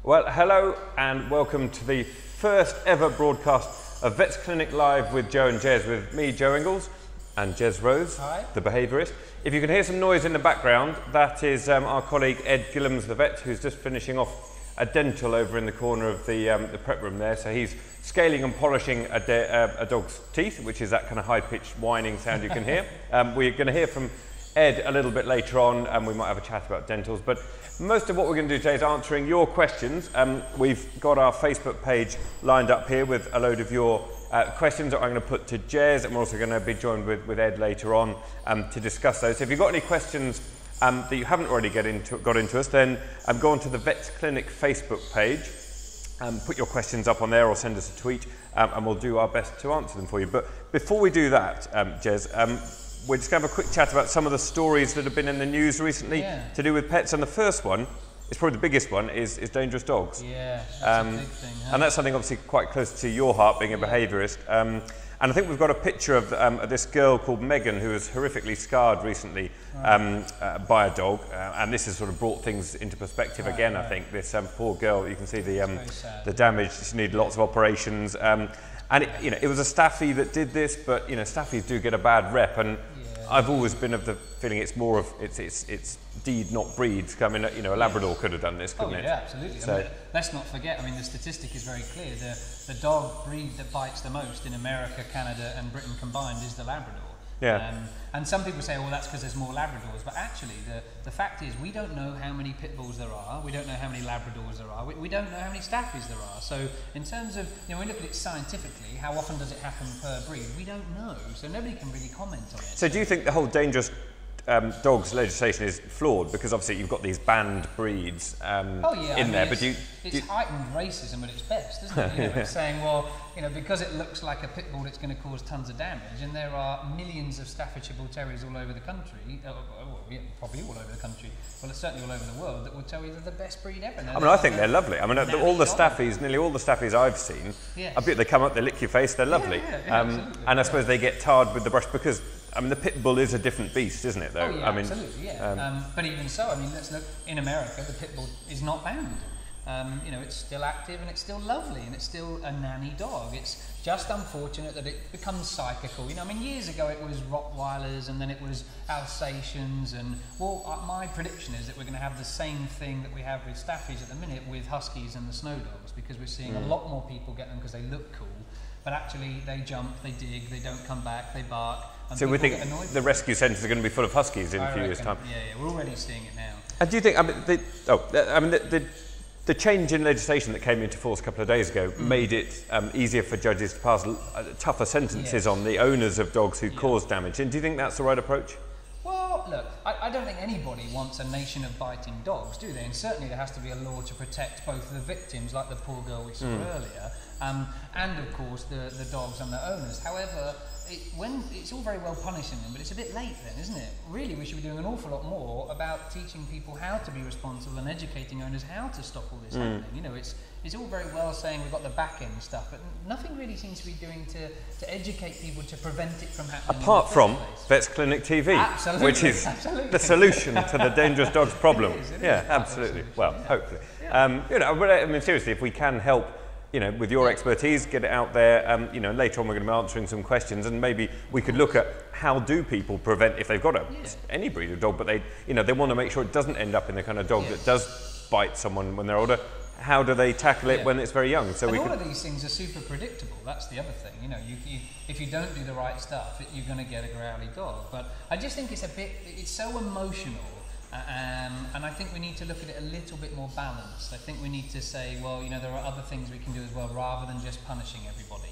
Well, hello and welcome to the first ever broadcast of Vets Clinic Live with Joe and Jez, with me, Joe Ingles, and Jez Rose, Hi. the behaviourist. If you can hear some noise in the background, that is our colleague Ed Gillams, the vet, who's just finishing off a dental over in the corner of the prep room there. So he's scaling and polishing a dog's teeth, which is that kind of high-pitched whining sound you can hear. We're going to hear from Ed a little bit later on, and we might have a chat about dentals, but most of what we're going to do today is answering your questions. We've got our Facebook page lined up here with a load of your questions that I'm going to put to Jez, and we're also going to be joined with Ed later on to discuss those. So if you've got any questions that you haven't already got into us, then go on to the Vets Clinic Facebook page, put your questions up on there or send us a tweet, and we'll do our best to answer them for you. But before we do that, Jez, we're just going to have a quick chat about some of the stories that have been in the news recently to do with pets. And the first one, it's probably the biggest one, is dangerous dogs. Yeah, that's a big thing. Huh? And that's something obviously quite close to your heart, being a behaviourist. And I think we've got a picture of this girl called Megan, who was horrifically scarred recently by a dog. And this has sort of brought things into perspective again, I think. This poor girl, you can see the damage. She needed lots of operations. And it was a staffy that did this, but staffies do get a bad rep, and I've always been of the feeling it's more of it's deed not breeds. I mean, a Labrador could have done this, couldn't it? Yeah, absolutely. So, I mean, let's not forget. I mean, the statistic is very clear. The dog breed that bites the most in America, Canada, and Britain combined is the Labrador. Yeah. And some people say, well, that's because there's more Labradors. But actually, the fact is, we don't know how many pit bulls there are. We don't know how many Labradors there are. We don't know how many staffies there are. So in terms of, we look at it scientifically, how often does it happen per breed? We don't know. So nobody can really comment on it. So do you think the whole dangerous dogs legislation is flawed? Because obviously you've got these banned breeds in there. But it's heightened racism at its best, isn't it? It's saying, well, because it looks like a pit bull, it's going to cause tons of damage, and there are millions of Staffordshire Bull Terriers all over the country, probably all over the country, well, it's certainly all over the world, that will tell you they're the best breed ever. I think they're lovely. I mean, nearly all the staffies I've seen, I bet they come up, they lick your face, they're lovely. And I suppose they get tarred with the brush because, the pit bull is a different beast, isn't it, though? Oh, yeah, absolutely, yeah. But even so, let's look, in America, the pit bull is not banned. It's still active and it's still lovely and it's still a nanny dog. It's just unfortunate that it becomes cyclical. Years ago it was Rottweilers and then it was Alsatians, and my prediction is that we're going to have the same thing that we have with staffies at the minute with Huskies and the snow dogs, because we're seeing a lot more people get them because they look cool, but actually they jump, they dig, they don't come back, they bark. So we think the rescue centres are going to be full of Huskies in a few years' time? Yeah, we're already seeing it now. And do you think, the change in legislation that came into force a couple of days ago made it easier for judges to pass tougher sentences on the owners of dogs who cause damage? And do you think that's the right approach? Well, look, I don't think anybody wants a nation of biting dogs, do they? And certainly there has to be a law to protect both the victims, like the poor girl we saw earlier, and of course the dogs and the owners. However, it's all very well punishing them, but it's a bit late then, isn't it? Really, we should be doing an awful lot more about teaching people how to be responsible and educating owners how to stop all this happening. It's all very well saying we've got the back end stuff, but nothing really seems to be doing to educate people to prevent it from happening. Apart from Vets Clinic TV, which is the solution to the dangerous dogs problem. It is, absolutely. Well, hopefully. Seriously, if we can help, with your expertise, get it out there. Later on we're going to be answering some questions, and maybe we could look at how do people prevent, if they've got any breed of dog, but they want to make sure it doesn't end up in the kind of dog that does bite someone when they're older. How do they tackle it when it's very young? So all of these things are super predictable. That's the other thing. If you don't do the right stuff, you're going to get a growly dog. But I just think it's so emotional. And I think we need to look at it a little bit more balanced. I think we need to say, well, there are other things we can do as well, rather than just punishing everybody.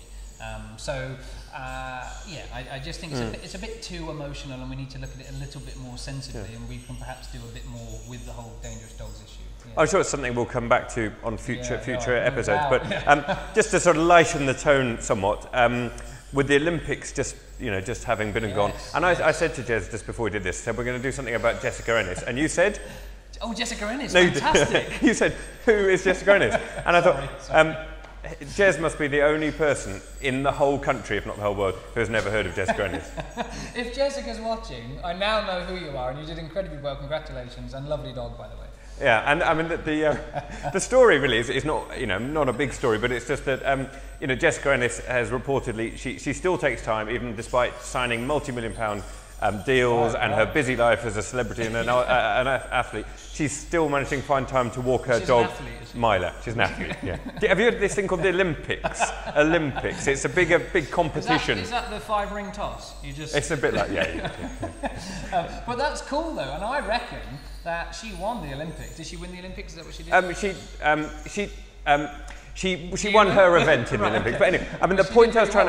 I just think it's a bit too emotional, and we need to look at it a little bit more sensibly, and we can perhaps do a bit more with the whole dangerous dogs issue. I'm sure it's something we'll come back to on future episodes, but just to sort of lighten the tone somewhat, with the Olympics just having been and gone, and I said to Jez just before we did this, we're going to do something about Jessica Ennis, and you said, "Oh, Jessica Ennis, fantastic!" You said, "Who is Jessica Ennis?" And I thought, Jez must be the only person in the whole country, if not the whole world, who has never heard of Jessica Ennis. If Jessica's watching, I now know who you are, and you did incredibly well. Congratulations, and lovely dog, by the way. Yeah, and I mean the story really is not, you know, not a big story, but it's just that you know, Jessica Ennis has reportedly, she still takes time, even despite signing multi-million-pound deals and her busy life as a celebrity and an athlete, she's still managing to find time to walk her dog, Mila. She's an athlete, yeah. Have you heard of this thing called the Olympics? Olympics. It's a big competition. Is that the 5-ring toss? It's a bit like, yeah. But that's cool though, and I reckon that she won the Olympics. Did she win the Olympics? Is that what she did? She won her event in the Olympics. But anyway, I mean, the point I was trying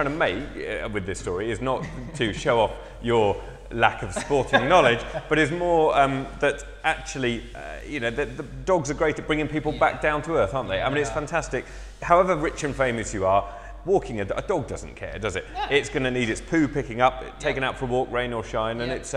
to make with this story is not to show off your lack of sporting knowledge, but is more that actually, you know, the dogs are great at bringing people back down to earth, aren't they? I mean, it's fantastic. However rich and famous you are, walking a dog doesn't care, does it? Yeah. It's going to need its poo picking up, taken out for a walk, rain or shine, and it's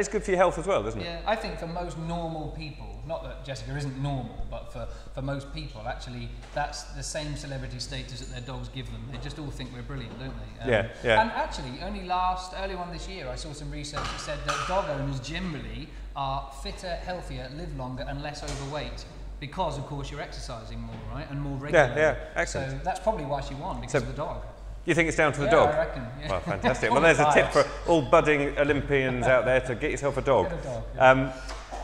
good for your health as well, isn't it? Yeah, I think for most normal people, not that Jessica isn't normal, but for most people, actually, that's the same celebrity status that their dogs give them. They just all think we're brilliant, don't they? Yeah. And actually, early on this year, I saw some research that said that dog owners generally are fitter, healthier, live longer, and less overweight. Because, of course, you're exercising more, right? And more regularly. Yeah, excellent. So that's probably why she won, because of the dog. You think it's down to the dog? I reckon, yeah. Well, fantastic. Well, there's a tip for all budding Olympians out there to get yourself a dog. Get a dog, yeah.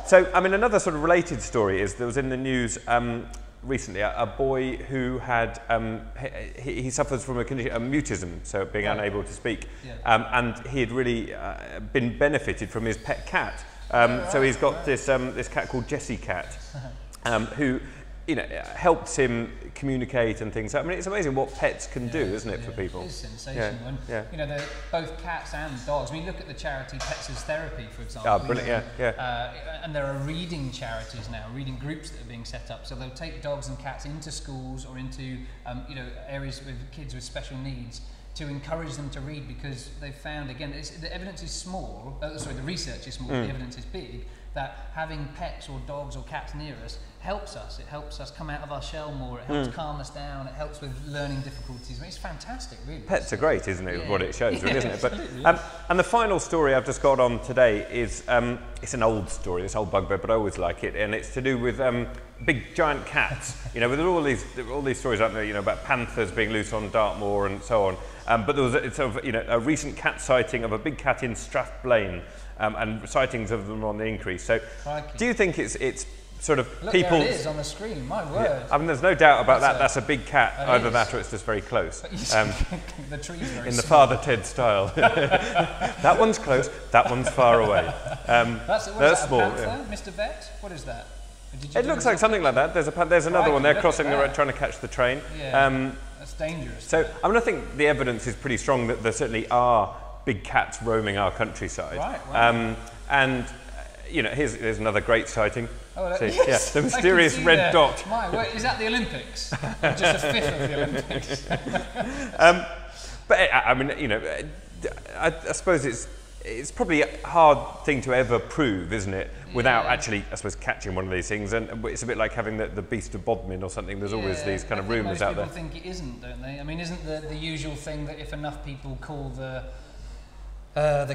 So, I mean, another sort of related story is there was in the news recently a boy who had, he suffers from a condition, mutism, so being unable to speak. Yeah. And he had really been benefited from his pet cat. So he's got this cat called Jessie Cat. Who, you know, helps him communicate and things. I mean, it's amazing what pets can do, isn't it, for people? It is sensational. And, you know, both cats and dogs. I mean, look at the charity Pets as Therapy, for example. Oh, brilliant, and there are reading charities now, reading groups that are being set up. So they'll take dogs and cats into schools or into, you know, areas with kids with special needs to encourage them to read, because they've found, again, the evidence is small, the research is small, the evidence is big, that having pets or dogs or cats near us helps us. It helps us come out of our shell more, it helps calm us down, it helps with learning difficulties. I mean, it's fantastic, really. Pets are great, isn't it, what it shows, really, isn't it? But, and the final story I've just got on today is, it's an old story, this old bugbear, but I always like it, and it's to do with big giant cats. You know, with all these stories out there, you know, about panthers being loose on Dartmoor and so on. But there was a recent cat sighting of a big cat in Strathblane, and sightings of them on the increase. So, do you think it's sort of people? There it is on the screen. My word! Yeah. I mean, there's no doubt about that. That's a big cat. Either that, or it's just very close. The trees very in the Father Ted style. That one's close. That one's far away. They're small. Yeah. Mr. Vet, what is that? It looks like something like that. There's another one there crossing the road, trying to catch the train. Yeah. That's dangerous. So, I mean, I think the evidence is pretty strong that there certainly are big cats roaming our countryside. Right. Wow. And you know, here's another great sighting. Oh, see, yes, the mysterious red dot. My word, is that the Olympics? Just a fifth of the Olympics. But I mean, you know, I suppose it's probably a hard thing to ever prove, isn't it? Without actually, I suppose, catching one of these things. And it's a bit like having the beast of Bodmin or something. There's always these kind of rumours out there. Most people think it isn't, don't they? I mean, isn't the usual thing that if enough people call the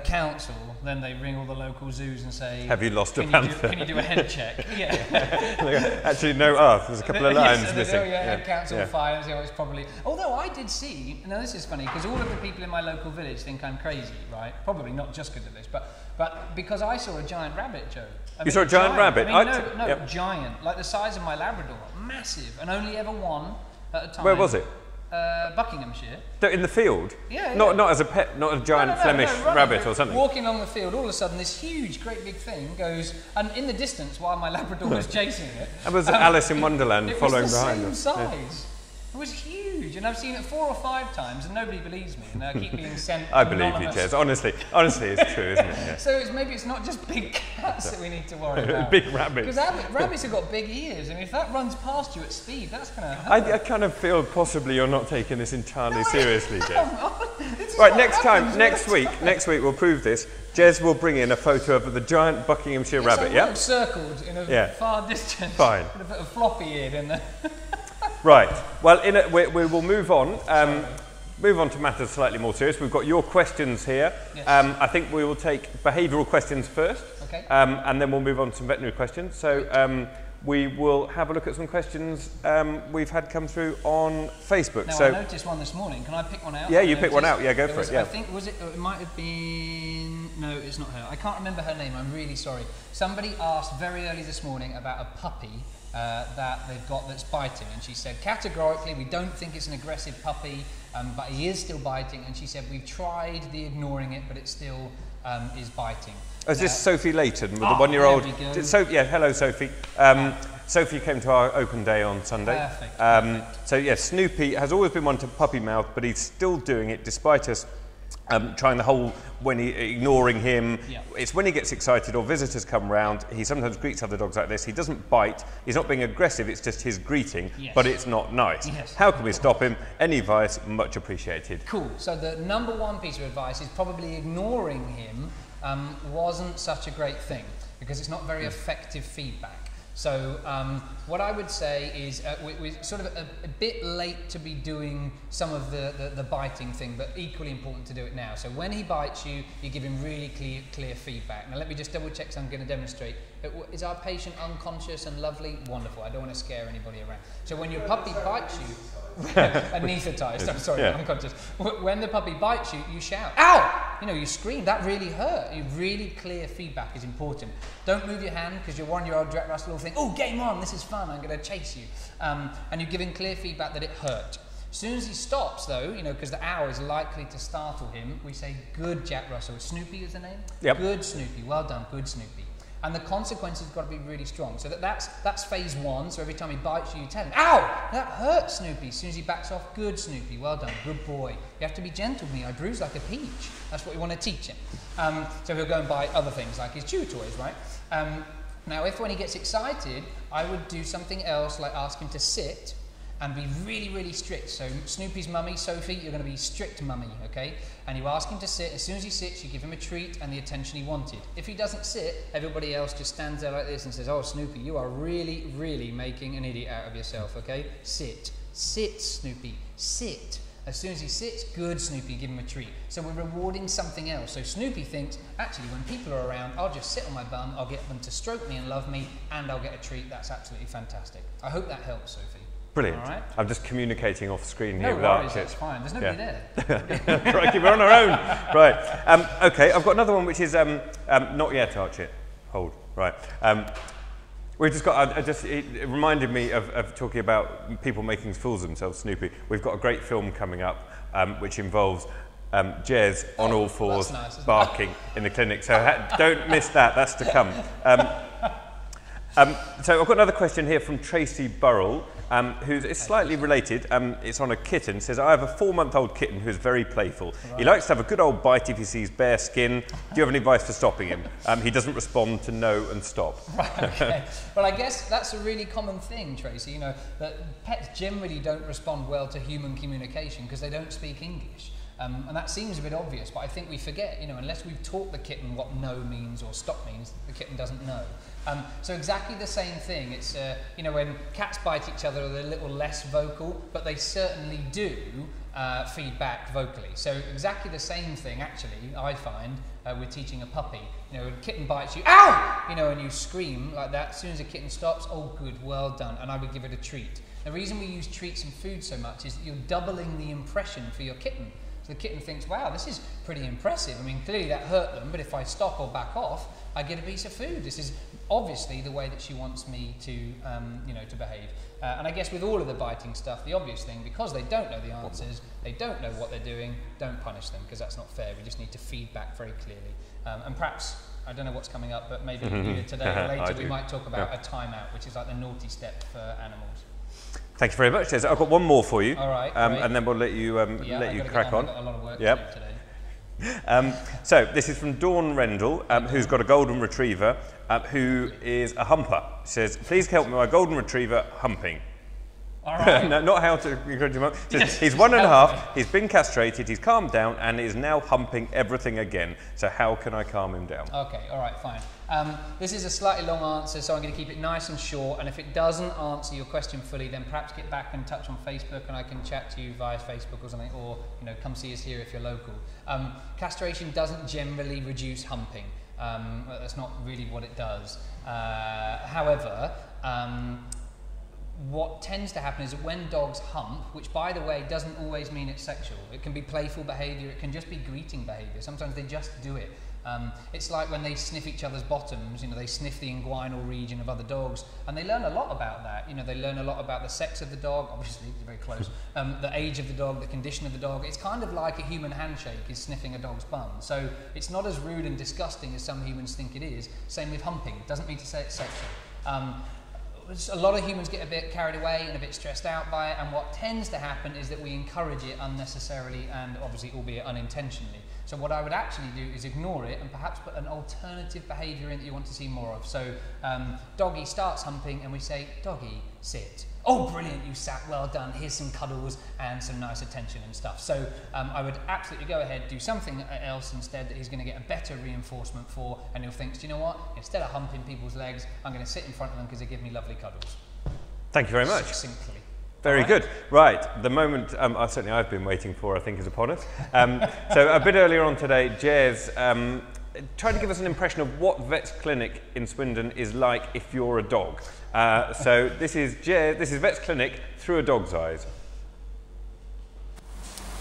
council, then they ring all the local zoos and say, have you lost a panther? Can you do a head check? Yeah. Actually, no, there's a couple of lions missing. Head council fires, it's probably... Although I did see, now this is funny, because all of the people in my local village think I'm crazy, right? Probably not just because of this, but because I saw a giant rabbit, Joe. You saw a giant rabbit? I mean, giant, like the size of my Labrador, massive, and only ever one at a time. Where was it? Buckinghamshire. In the field? Yeah. Not as a pet, not a giant Flemish rabbit or something? Walking along the field, all of a sudden this huge, great big thing goes, and in the distance, while my Labrador was chasing it... That was Alice in Wonderland following behind us. It was the same size. It was huge, and I've seen it 4 or 5 times, and nobody believes me, and I keep being sent. I believe you, Jez. Honestly, it's true, isn't it? Yeah. So maybe it's not just big cats that we need to worry about. Big rabbits. Because rabbits have got big ears, and if that runs past you at speed, that's going to hurt. I kind of feel possibly you're not taking this entirely seriously, Jez. Right, next week we'll prove this. Jez will bring in a photo of the giant Buckinghamshire rabbit, yeah? Circled in a far distance. Fine. With a floppy ear in there. Right. Well, we will move on. move on to matters slightly more serious. We've got your questions here. Yes. I think we will take behavioural questions first, Okay. and then we'll move on to some veterinary questions. So we will have a look at some questions we've had come through on Facebook. Now, so I noticed one this morning. Can I pick one out? yeah, you pick one out. Yeah, go for it. Yeah. I think, it might have been, no, it's not her. I can't remember her name. I'm really sorry. Somebody asked very early this morning about a puppy that they've got that's biting, and she said categorically we don't think it's an aggressive puppy, but he is still biting, and she said we've tried the ignoring it, but it still is biting. Oh, is this Sophie Layton with the one-year-old? So, yeah, hello Sophie. Sophie came to our open day on Sunday. Perfect. So yeah, Snoopy has always been one to puppy mouth, but he's still doing it despite us trying the whole ignoring him. Yeah. It's when he gets excited or visitors come round, he sometimes greets other dogs like this. He doesn't bite, he's not being aggressive, it's just his greeting, Yes. but it's not nice. Yes. How can we stop him? Any advice? Much appreciated. Cool. So the number one piece of advice is probably ignoring him wasn't such a great thing, because it's not very effective feedback. So what I would say is we're sort of a bit late to be doing some of the biting thing, but equally important to do it now. So when he bites you, you give him really clear feedback. Now let me just double check, so I'm going to demonstrate. Is our patient unconscious and lovely? Wonderful. I don't want to scare anybody around. So when your puppy bites you, anaesthetised, I'm sorry, unconscious. When the puppy bites you, you shout, ow! You know, you scream, that really hurt. Really clear feedback is important. Don't move your hand, because your one-year-old Jack Russell will think, oh, game on, this is fun, I'm going to chase you. And you're giving clear feedback that it hurt. As soon as he stops, though, you know, because the ow is likely to startle him, we say, good Jack Russell. Snoopy is the name? Yep. Good Snoopy, well done, good Snoopy. And the consequences have got to be really strong. So that's phase one. So every time he bites you, you tell him, ow, that hurt, Snoopy. As soon as he backs off, good Snoopy, well done, good boy. You have to be gentle with me, I bruise like a peach. That's what we want to teach him. So he'll go and buy other things like his chew toys, right? Now, if when he gets excited, I would do something else, like ask him to sit and be really, really strict. So Snoopy's mummy, Sophie, you're going to be strict mummy, okay? And you ask him to sit. As soon as he sits, you give him a treat and the attention he wanted. If he doesn't sit, everybody else just stands there like this and says, oh, Snoopy, you are really, really making an idiot out of yourself, okay? Sit. Sit, Snoopy. Sit. As soon as he sits, good Snoopy, give him a treat. So we're rewarding something else. So Snoopy thinks, actually, when people are around, I'll just sit on my bum, I'll get them to stroke me and love me, and I'll get a treat. That's absolutely fantastic. I hope that helps, Sophie. Brilliant. All right. I'm just communicating off screen here No with worries, Archie. that's fine. There's nobody there. Crikey, we're on our own. Right. Okay, I've got another one which is not yet, Archie. Hold. Right. We just got. It reminded me of talking about people making fools of themselves. Snoopy. We've got a great film coming up which involves Jez on all fours barking in the clinic. So don't miss that. That's to come. So I've got another question here from Tracy Burrell, who's slightly related. It's on a kitten. It says, I have a 4-month-old kitten who's very playful. Right. He likes to have a good old bite if he sees bare skin. Do you have any advice for stopping him? He doesn't respond to no and stop. Right, okay. Well, I guess that's a really common thing, Tracy, you know, that pets generally don't respond well to human communication because they don't speak English. And that seems a bit obvious, but I think we forget, you know, unless we've taught the kitten what no means or stop means, the kitten doesn't know. So exactly the same thing. It's, you know, when cats bite each other, they're a little less vocal, but they certainly do feedback vocally. So exactly the same thing, actually, I find, with teaching a puppy. You know, when a kitten bites you, ow! You know, and you scream like that. As soon as a kitten stops, oh, good, well done, and I would give it a treat. The reason we use treats and food so much is that you're doubling the impression for your kitten. So the kitten thinks, wow, this is pretty impressive. I mean, clearly that hurt them, but if I stop or back off, I get a piece of food. This is obviously the way that she wants me to, you know, to behave. And I guess with all of the biting stuff, the obvious thing, because they don't know the answers, they don't know what they're doing, don't punish them, because that's not fair. We just need to feed back very clearly. And perhaps, I don't know what's coming up, but maybe either today or later we might talk about a timeout, which is like the naughty step for animals. Thank you very much, Des. I've got one more for you. All right, and then we'll let you crack on. I've got a lot of work to do today. So this is from Dawn Rendell, who's got a golden retriever, who is a humper. She says, please help me, my golden retriever humping. All right. No, not how to encourage him. Yes, he's 1.5, he's been castrated, he's calmed down, and is now humping everything again. So how can I calm him down? Okay, all right, fine. This is a slightly long answer, so I'm going to keep it nice and short, and if it doesn't answer your question fully, then perhaps get back in touch on Facebook and I can chat to you via Facebook or something, or come see us here if you're local. Castration doesn't generally reduce humping. That's not really what it does. However, what tends to happen is that when dogs hump, which by the way doesn't always mean it's sexual, it can be playful behaviour, it can just be greeting behaviour, sometimes they just do it. It's like when they sniff each other's bottoms, they sniff the inguinal region of other dogs, and they learn a lot about that. They learn a lot about the sex of the dog, obviously, it's very close, the age of the dog, the condition of the dog. It's kind of like a human handshake is sniffing a dog's bum. So it's not as rude and disgusting as some humans think it is. Same with humping. It doesn't mean to say it's sexual. A lot of humans get a bit carried away and a bit stressed out by it, and what tends to happen is that we encourage it unnecessarily and obviously albeit unintentionally. So what I would actually do is ignore it and perhaps put an alternative behaviour in that you want to see more of. So doggy starts humping and we say, doggy, sit. Oh, brilliant, you sat, well done, here's some cuddles and some nice attention and stuff. So I would absolutely go ahead, do something else instead that he's going to get a better reinforcement for, and he'll think, do you know what, instead of humping people's legs, I'm going to sit in front of them because they give me lovely cuddles. Thank you very much. Succinctly. Very good. Right, the moment certainly I've been waiting for, I think, is upon us. So a bit earlier on today, Jez tried to give us an impression of what Vet's Clinic in Swindon is like if you're a dog. So this is Vet's Clinic through a dog's eyes.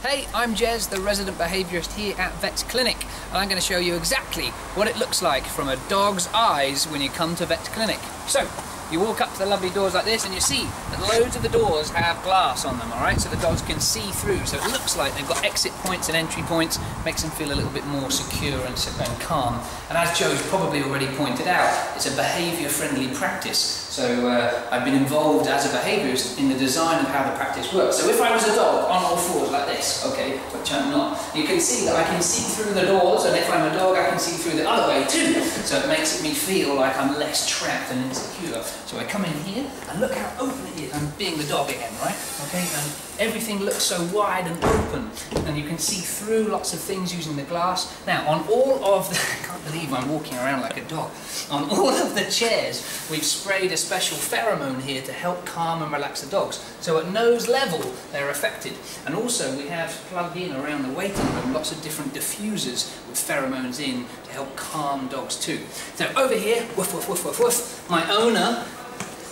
Hey, I'm Jez, the resident behaviourist here at Vet's Clinic, and I'm going to show you exactly what it looks like from a dog's eyes when you come to Vet's Clinic. So, you walk up to the lovely doors like this and you see that loads of the doors have glass on them, alright, so the dogs can see through, so it looks like they've got exit points and entry points, makes them feel a little bit more secure and calm. And as Joe's probably already pointed out, it's a behaviour friendly practice, so I've been involved as a behaviourist in the design of how the practice works. So if I was a dog on all fours like this, okay, which I'm not, you can see that I can see through the doors, and if I'm a dog I can see through the other way too, so it makes me feel like I'm less trapped and insecure. So I come in here and look how open it is. I'm being the dog again, right? Okay, and everything looks so wide and open, and you can see through lots of things using the glass. Now, on all of the, I can't believe I'm walking around like a dog. On all of the chairs, we've sprayed a special pheromone here to help calm and relax the dogs. So at nose level, they're affected. And also, we have plugged in around the waiting room lots of different diffusers with pheromones in to help calm dogs too. So over here, woof, woof, woof, woof, woof, my owner,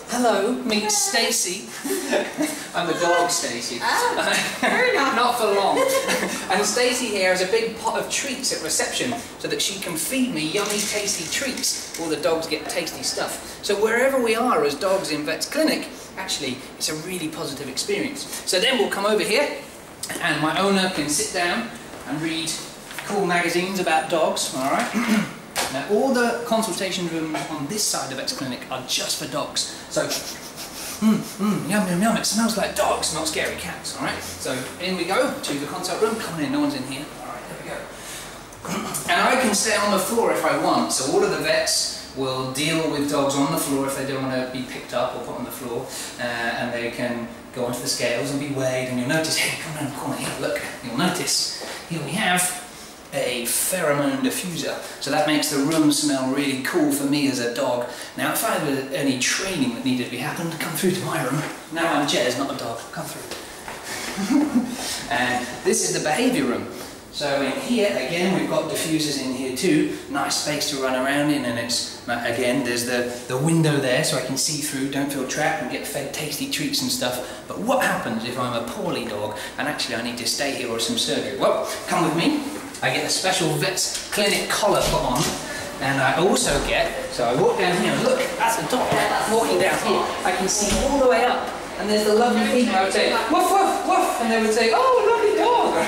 hello, meet Stacy. I'm the dog, Stacy. Oh, very nice. Not for long. And Stacy here has a big pot of treats at reception so that she can feed me yummy, tasty treats. All the dogs get tasty stuff. So wherever we are as dogs in Vet's Clinic, actually, it's a really positive experience. So then we'll come over here and my owner can sit down and read cool magazines about dogs, all right? Now, all the consultation rooms on this side of Vet's Clinic are just for dogs. So, yum, yum, yum, it smells like dogs, not scary cats, alright? So, in we go to the consult room. Come on in, no one's in here. Alright, there we go. And I can stay on the floor if I want. So, all of the vets will deal with dogs on the floor if they don't want to be picked up or put on the floor. And they can go onto the scales and be weighed. And you'll notice, hey, come around the corner here, look. You'll notice, here we have a pheromone diffuser, so that makes the room smell really cool for me as a dog. Now if I had any training that needed to be happened, come through to my room. Now I'm Jez, not a dog, come through. And this is the behaviour room. So in here, again, we've got diffusers in here too, nice space to run around in, and it's, again, there's the window there so I can see through, don't feel trapped and get fed tasty treats and stuff. But what happens if I'm a poorly dog and actually I need to stay here or some surgery? Well, come with me. I get a special Vet's Clinic collar put on, and I also get, so I walk down here and look, that's a dog walking down here. I can see all the way up, and there's the lovely people. I would say, woof, woof, woof, and they would say, oh, lovely dog.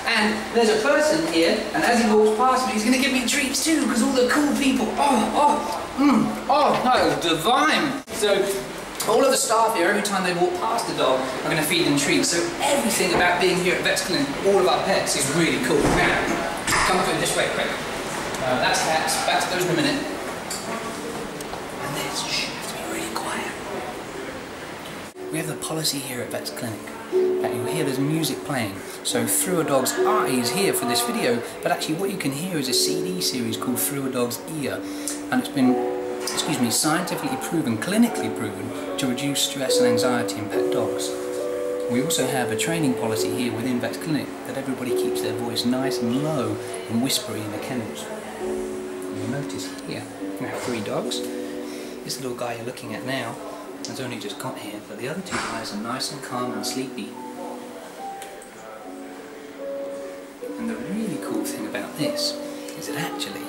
And there's a person here, and as he walks past me, he's going to give me treats too, because all the cool people, oh, no, divine. So, all of the staff here, every time they walk past the dog, are going to feed them treats. So everything about being here at Vet's Clinic, all of our pets, is really cool. Now, come through this way, quick. That's cats. Back to those in a minute. And this, shh, you have to be really quiet. We have a policy here at Vets Clinic. You'll hear there's music playing, so Through a Dog's Eye is here for this video, but actually what you can hear is a CD series called Through a Dog's Ear, and it's been, scientifically proven, clinically proven, to reduce stress and anxiety in pet dogs. We also have a training policy here within Vets Clinic that everybody keeps their voice nice and low and whispery in the kennels. You'll notice here we have 3 dogs. This little guy you're looking at now has only just got here, but the other 2 guys are nice and calm and sleepy. And the really cool thing about this is that actually,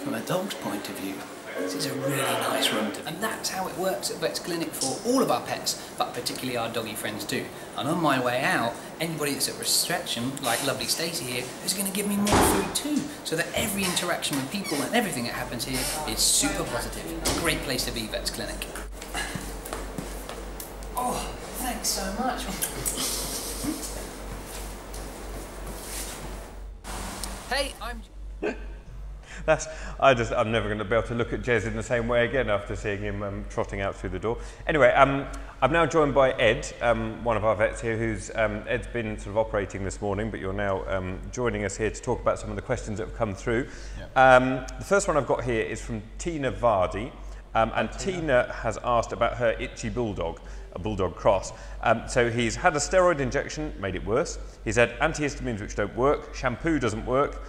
from a dog's point of view, this is a really nice room to be. And that's how it works at Vets Clinic for all of our pets, but particularly our doggy friends too. And on my way out, anybody that's at reception, like lovely Stacey here, is going to give me more food too, so that every interaction with people and everything that happens here is super positive. Great place to be, Vets Clinic. Oh, thanks so much. Hey, I'm never going to be able to look at Jez in the same way again after seeing him trotting out through the door. Anyway, I'm now joined by Ed, one of our vets here, who's Ed's been sort of operating this morning, but you're now joining us here to talk about some of the questions that have come through. Yeah. The first one I've got here is from Tina Vardy, and Tina has asked about her itchy bulldog, a bulldog cross. So he's had a steroid injection, made it worse. He's had antihistamines which don't work, shampoo doesn't work,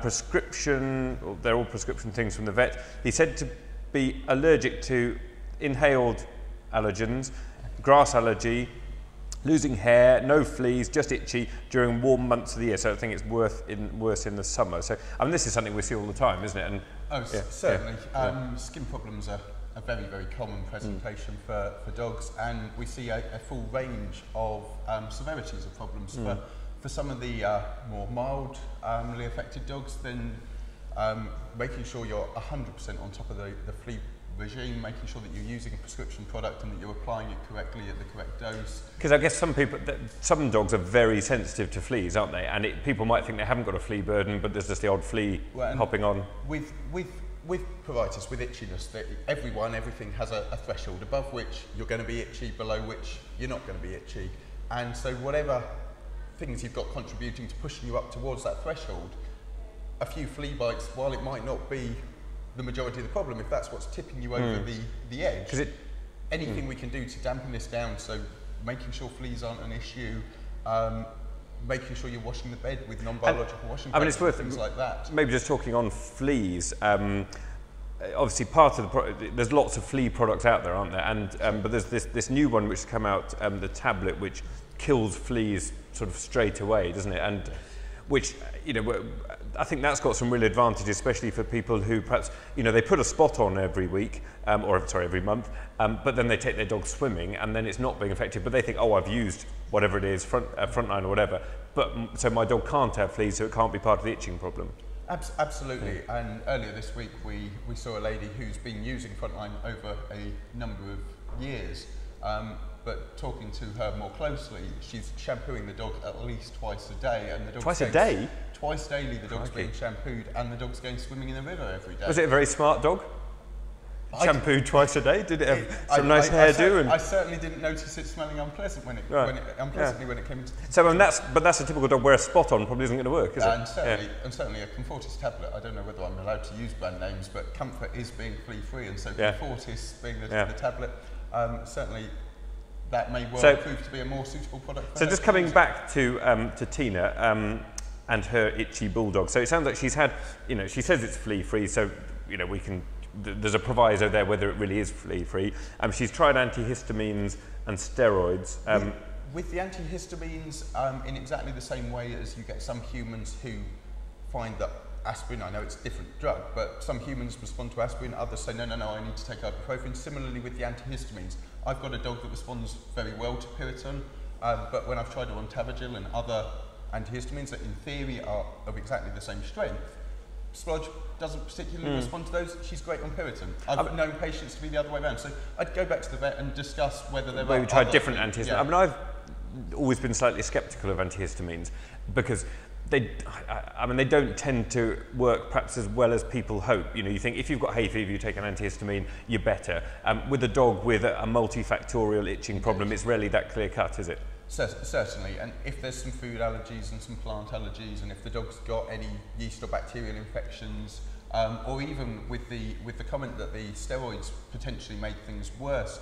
prescription, they're all prescription things from the vet. He's said to be allergic to inhaled allergens, grass allergy, losing hair, no fleas, just itchy during warm months of the year. So I think it's worse in the summer. So I mean, this is something we see all the time, isn't it? And certainly. Skin problems are a very, very common presentation for dogs, and we see a full range of severities of problems. For some of the more mildly affected dogs, then making sure you're 100% on top of the flea regime, making sure that you're using a prescription product and that you're applying it correctly at the correct dose. Because I guess some dogs are very sensitive to fleas, aren't they? And people might think they haven't got a flea burden, but there's just the odd flea hopping on. With pruritus, with itchiness, everything has a threshold above which you're going to be itchy, below which you're not going to be itchy. And so whatever things you've got contributing to pushing you up towards that threshold, a few flea bites, while it might not be the majority of the problem, if that's what's tipping you over the edge, anything we can do to dampen this down, so making sure fleas aren't an issue, making sure you're washing the bed with non-biological washing it's worth things like that. Maybe just talking on fleas. Obviously, part of there's lots of flea products out there, aren't there? And but there's this new one which has come out, the tablet, which kills fleas sort of straight away, doesn't it? And which, you know, I think that's got some real advantages, especially for people who perhaps, you know, they put a spot on every week, every month, but then they take their dog swimming and then it's not being effective, but they think, oh, I've used whatever it is, Frontline or whatever, but so my dog can't have fleas, so it can't be part of the itching problem. Absolutely, and earlier this week we saw a lady who's been using Frontline over a number of years, but talking to her more closely, she's shampooing the dog at least twice a day, and the dog twice a day? Twice daily, the dog's being shampooed, and the dog's going swimming in the river every day. Was it a very smart dog? Shampooed twice a day? Did it have some nice hairdo? I certainly didn't notice it smelling unpleasant when it came into. So, and that's a typical dog where a spot on probably isn't going to work, is it? And certainly a Comfortis tablet. I don't know whether I'm allowed to use brand names, but Comfort is being flea-free, and so Comfortis being the tablet, certainly that may well prove to be a more suitable product. So just coming back to Tina and her itchy bulldog. So it sounds like she's had, you know, she says it's flea-free, so, you know, we can. There's a proviso there whether it really is flea-free. She's tried antihistamines and steroids. With the antihistamines, in exactly the same way as you get some humans who find that aspirin, I know it's a different drug, but some humans respond to aspirin, others say, no, I need to take ibuprofen. Similarly with the antihistamines, I've got a dog that responds very well to Piriton, but when I've tried her on Tavagil and other antihistamines that in theory are of exactly the same strength, Splodge doesn't particularly respond to those. She's great on Piriton. I've known patients to be the other way around. So I'd go back to the vet and discuss whether there are we tried different antihistamines. I mean, I've always been slightly sceptical of antihistamines because I mean, they don't tend to work perhaps as well as people hope. You know, you think if you've got hay fever, you take an antihistamine, you're better. With a dog with a multifactorial itching problem, it's rarely that clear cut, is it? Certainly, and if there's some food allergies and some plant allergies, and if the dog's got any yeast or bacterial infections, or even with the comment that the steroids potentially made things worse,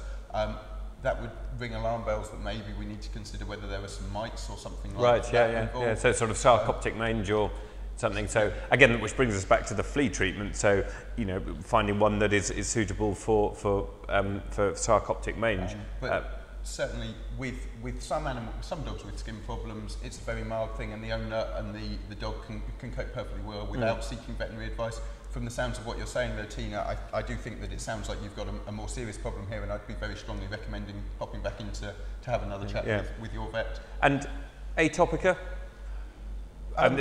that would ring alarm bells that maybe we need to consider whether there were some mites or something like that involved. Yeah. So sort of sarcoptic mange or something. So again, which brings us back to the flea treatment. So, you know, finding one that is suitable for sarcoptic mange. Certainly, with some dogs with skin problems, it's a very mild thing, and the owner and the dog can cope perfectly well without seeking veterinary advice. From the sounds of what you're saying there, Tina, I do think that it sounds like you've got a more serious problem here, and I'd be very strongly recommending popping back in to have another chat with your vet. And atopica?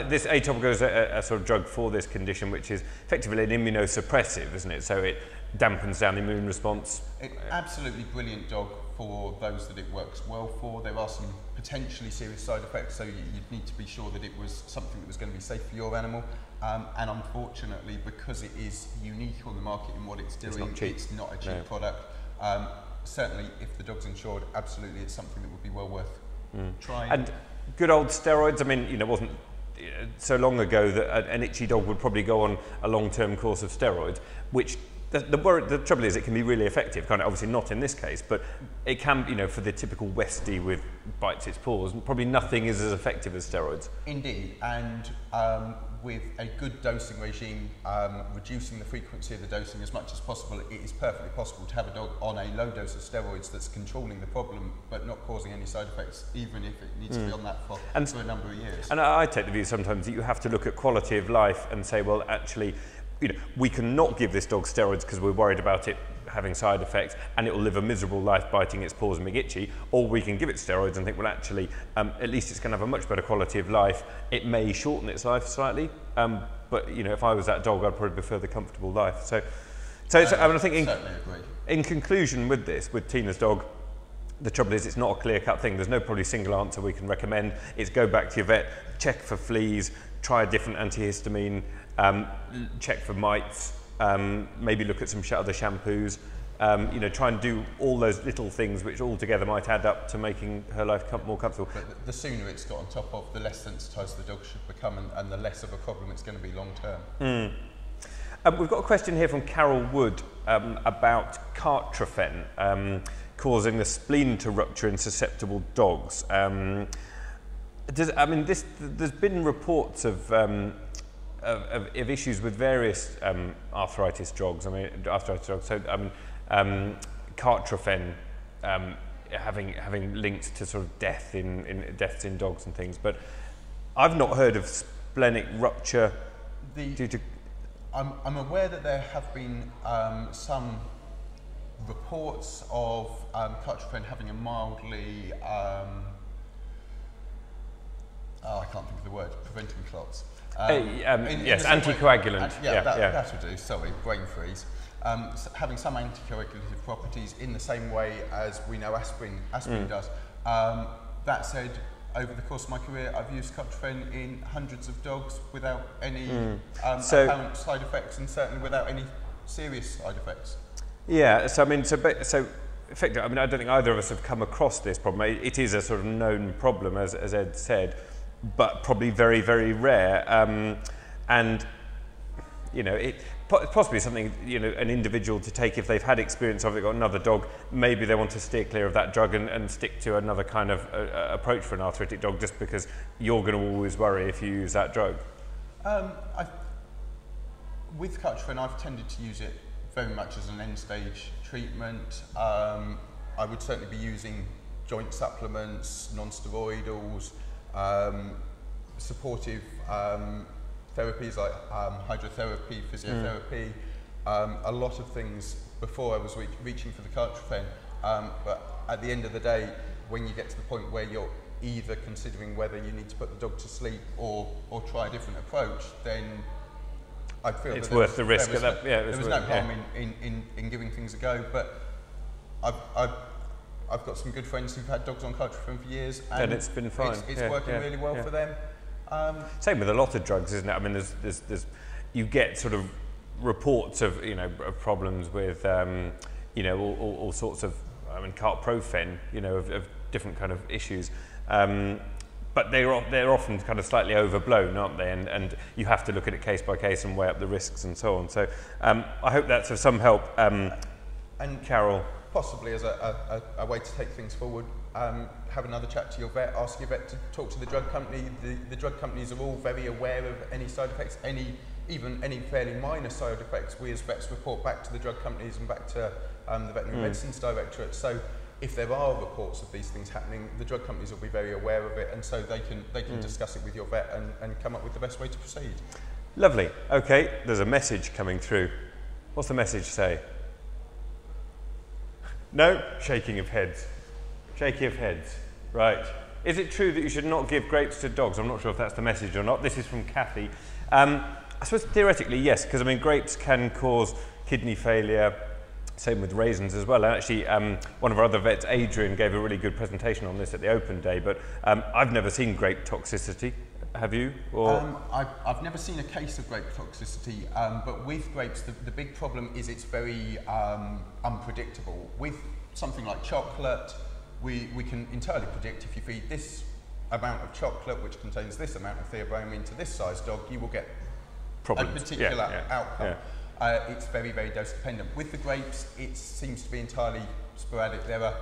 This atopica is a sort of drug for this condition, which is effectively an immunosuppressive, isn't it? So it dampens down the immune response. Absolutely brilliant dog for those that it works well for. There are some potentially serious side effects, so you'd need to be sure that it was something that was going to be safe for your animal. And unfortunately, because it is unique on the market in what it's doing, it's not a cheap product. Certainly, if the dog's insured, absolutely, it's something that would be well worth trying. And good old steroids. I mean, you know, it wasn't so long ago that an itchy dog would probably go on a long-term course of steroids, which the trouble is it can be really effective, kind of obviously not in this case, but it can, you know, for the typical Westie with bites its paws, probably nothing is as effective as steroids. Indeed, and with a good dosing regime, reducing the frequency of the dosing as much as possible, it is perfectly possible to have a dog on a low dose of steroids that's controlling the problem but not causing any side effects, even if it needs to be on that for a number of years. And I take the view sometimes that you have to look at quality of life and say, well, actually, you know, we can not give this dog steroids because we're worried about it having side effects and it will live a miserable life biting its paws and being itchy, or we can give it steroids and think, well, actually, at least it's going to have a much better quality of life. It may shorten its life slightly, but, you know, if I was that dog, I'd probably prefer the comfortable life. So I mean, I think in conclusion with this, with Tina's dog, the trouble is it's not a clear-cut thing. There's no probably single answer we can recommend. It's go back to your vet, check for fleas, try a different antihistamine, check for mites, maybe look at some other shampoos, you know, try and do all those little things which all together might add up to making her life more comfortable. But the sooner it's got on top of, the less sensitised the dog should become, and the less of a problem it's going to be long term. We've got a question here from Carol Wood about Carprofen causing the spleen to rupture in susceptible dogs. There's been reports of issues with various arthritis dogs. So Carprofen having links to sort of deaths in dogs and things. But I've not heard of splenic rupture due to. I'm aware that there have been some reports of Carprofen having a mildly I can't think of the word, preventing clots. Yes, anticoagulant. That would do, sorry, brain freeze. Having some anticoagulative properties in the same way as we know aspirin does. That said, over the course of my career, I've used Carprofen in hundreds of dogs without any apparent side effects, and certainly without any serious side effects. Yeah, so effectively, I mean, I don't think either of us have come across this problem. It is a sort of known problem, as Ed said, but probably very, very rare. And, you know, it possibly something, you know, an individual to take if they've had experience of it, got another dog, maybe they want to steer clear of that drug and stick to another kind of approach for an arthritic dog, just because you're going to always worry if you use that drug. With Carprofen, I've tended to use it very much as an end-stage treatment. I would certainly be using joint supplements, non-steroidals, supportive therapies like hydrotherapy, physiotherapy, a lot of things before I was reaching for the Carprofen. But at the end of the day, when you get to the point where you're either considering whether you need to put the dog to sleep or try a different approach, then I feel it's worth the risk. There was no harm in giving things a go. But I've got some good friends who've had dogs on Carprofen for years, and it's been fine. It's working really well for them. Same with a lot of drugs, isn't it? I mean, there's you get sort of reports of, you know, of problems with, you know, all sorts of, I mean, Carprofen, you know, of different kind of issues. But they're often kind of slightly overblown, aren't they? And you have to look at it case by case and weigh up the risks and so on. So I hope that's of some help. And Carol? Possibly as a way to take things forward, have another chat to your vet, ask your vet to talk to the drug company. The drug companies are all very aware of any side effects, even any fairly minor side effects. We as vets report back to the drug companies and back to the Veterinary Medicines Directorate. So if there are reports of these things happening, the drug companies will be very aware of it, and so they can discuss it with your vet and come up with the best way to proceed. Lovely. Okay, there's a message coming through. What's the message say? No? Shaking of heads. Shaking of heads. Right. Is it true that you should not give grapes to dogs? I'm not sure if that's the message or not. This is from Kathy. I suppose theoretically, yes, because I mean, grapes can cause kidney failure. Same with raisins as well. And actually, one of our other vets, Adrian, gave a really good presentation on this at the open day, but I've never seen grape toxicity. Have you? Or? I've never seen a case of grape toxicity, but with grapes, the big problem is it's very unpredictable. With something like chocolate, we can entirely predict if you feed this amount of chocolate, which contains this amount of theobromine, to this size dog, you will get problems. A particular outcome. Yeah. It's very, very dose dependent. With the grapes, it seems to be entirely sporadic. There are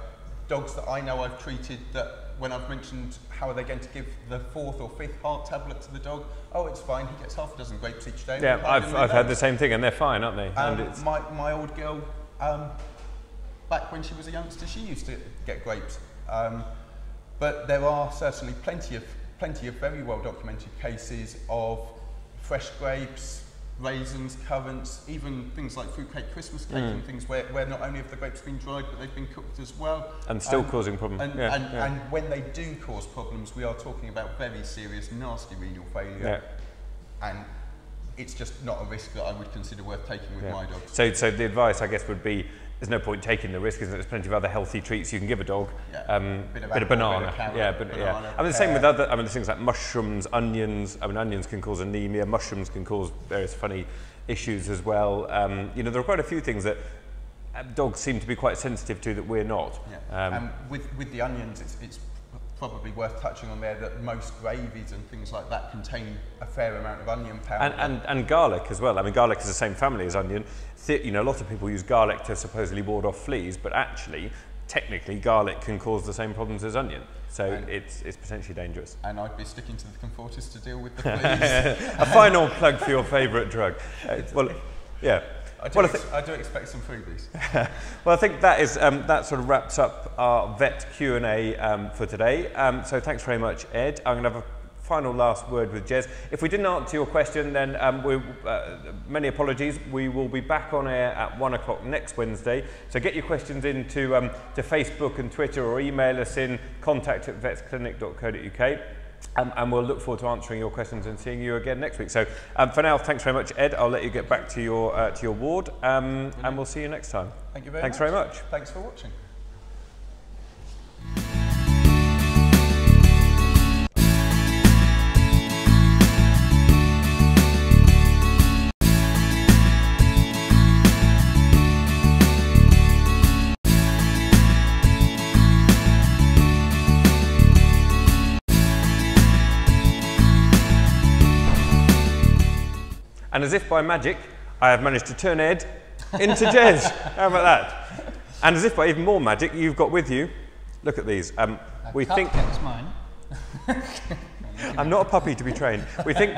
dogs that I know I've treated that when I've mentioned how are they going to give the 4th or 5th heart tablet to the dog, oh, it's fine, he gets half a dozen grapes each day. Yeah, I've had the same thing, and they're fine, aren't they? My old girl, back when she was a youngster, she used to get grapes. But there are certainly plenty of very well documented cases of fresh grapes, raisins, currants, even things like fruitcake, Christmas cake and things where not only have the grapes been dried, but they've been cooked as well. And still causing problems. And when they do cause problems, we are talking about very serious, nasty renal failure. Yeah. And it's just not a risk that I would consider worth taking with my dog. So the advice, I guess, would be there's no point taking the risk, isn't there? There's plenty of other healthy treats you can give a dog. Bit of banana. Banana, I mean, the same with other, I mean, things like mushrooms, onions. I mean, onions can cause anemia. Mushrooms can cause various funny issues as well. You know, there are quite a few things that dogs seem to be quite sensitive to that we're not. And with the onions, it's probably worth touching on there that most gravies and things like that contain a fair amount of onion powder. And garlic as well. I mean, garlic is the same family as onion. You know, a lot of people use garlic to supposedly ward off fleas, but actually, technically, garlic can cause the same problems as onion. So it's potentially dangerous. And I'd be sticking to the Comfortis to deal with the fleas. A final plug for your favourite drug. Well, yeah. I do expect some freebies. Well, I think that is that sort of wraps up our vet Q&A for today. So thanks very much, Ed. I'm going to have a final last word with Jez. If we didn't answer your question, then many apologies. We will be back on air at 1 o'clock next Wednesday. So get your questions into to Facebook and Twitter, or email us in contact@vetsclinic.co.uk. And we'll look forward to answering your questions and seeing you again next week. So for now, thanks very much, Ed. I'll let you get back to your ward, and we'll see you next time. Thank you very much. Thanks very much. Thanks for watching. And as if by magic, I have managed to turn Ed into Jez. How about that? And as if by even more magic, you've got with you, look at these. We think that's mine. I'm not a puppy to be trained. We think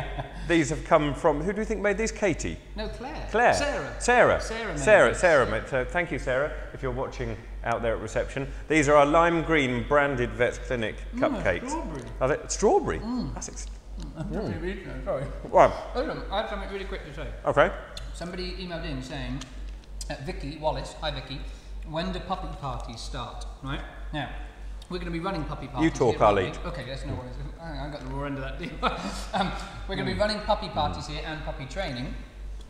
these have come from, who do you think made these? Katie? No, Claire. Claire. Sarah. Sarah made. So thank you, Sarah, if you're watching out there at reception. These are our lime green branded Vets Clinic cupcakes. Strawberry. Are they strawberry? That's sorry. Right. Hold on, I have something really quick to say. Okay. Somebody emailed in saying, Vicky Wallace, hi Vicky, when do puppy parties start? Right? Now, we're going to be running puppy parties. You talk, I'll eat. Okay, that's no worries. I got the raw end of that deal. We're going to be running puppy parties here and puppy training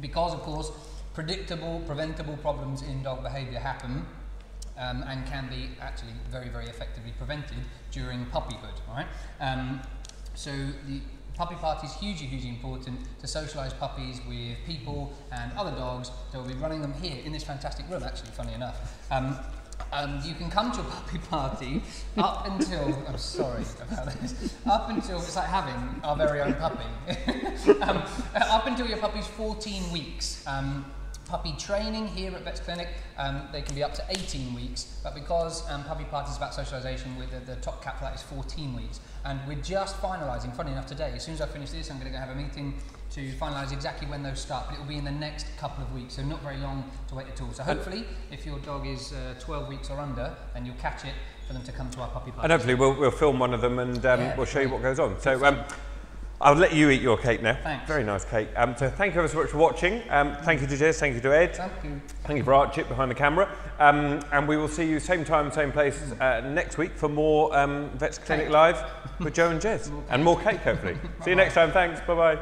because, of course, predictable, preventable problems in dog behaviour happen and can be actually very, very effectively prevented during puppyhood. All right? So the Puppy party is hugely, hugely important to socialise puppies with people and other dogs. So we'll be running them here in this fantastic room, actually, funny enough. You can come to a puppy party up until, I'm sorry about this, up until, it's like having our very own puppy. Up until your puppy's 14 weeks. Puppy training here at Vets Clinic, they can be up to 18 weeks, but because puppy party is about socialisation, with the top cap for that is 14 weeks. And we're just finalising, funny enough today, as soon as I finish this, I'm going to go have a meeting to finalise exactly when those start, but it will be in the next couple of weeks, so not very long to wait at all. So hopefully, if your dog is 12 weeks or under, then you'll catch it for them to come to our puppy party. And hopefully we'll film one of them and we'll show you what goes on. So I'll let you eat your cake now. Thanks. Very nice cake. So thank you ever so much for watching. Thank you to Jez, thank you to Ed. Thank you. Thank you for Archie behind the camera. And we will see you same time, same place next week for more Vets Clinic Live with Joe and Jez. And more cake, hopefully. See you next time. Thanks. Bye-bye.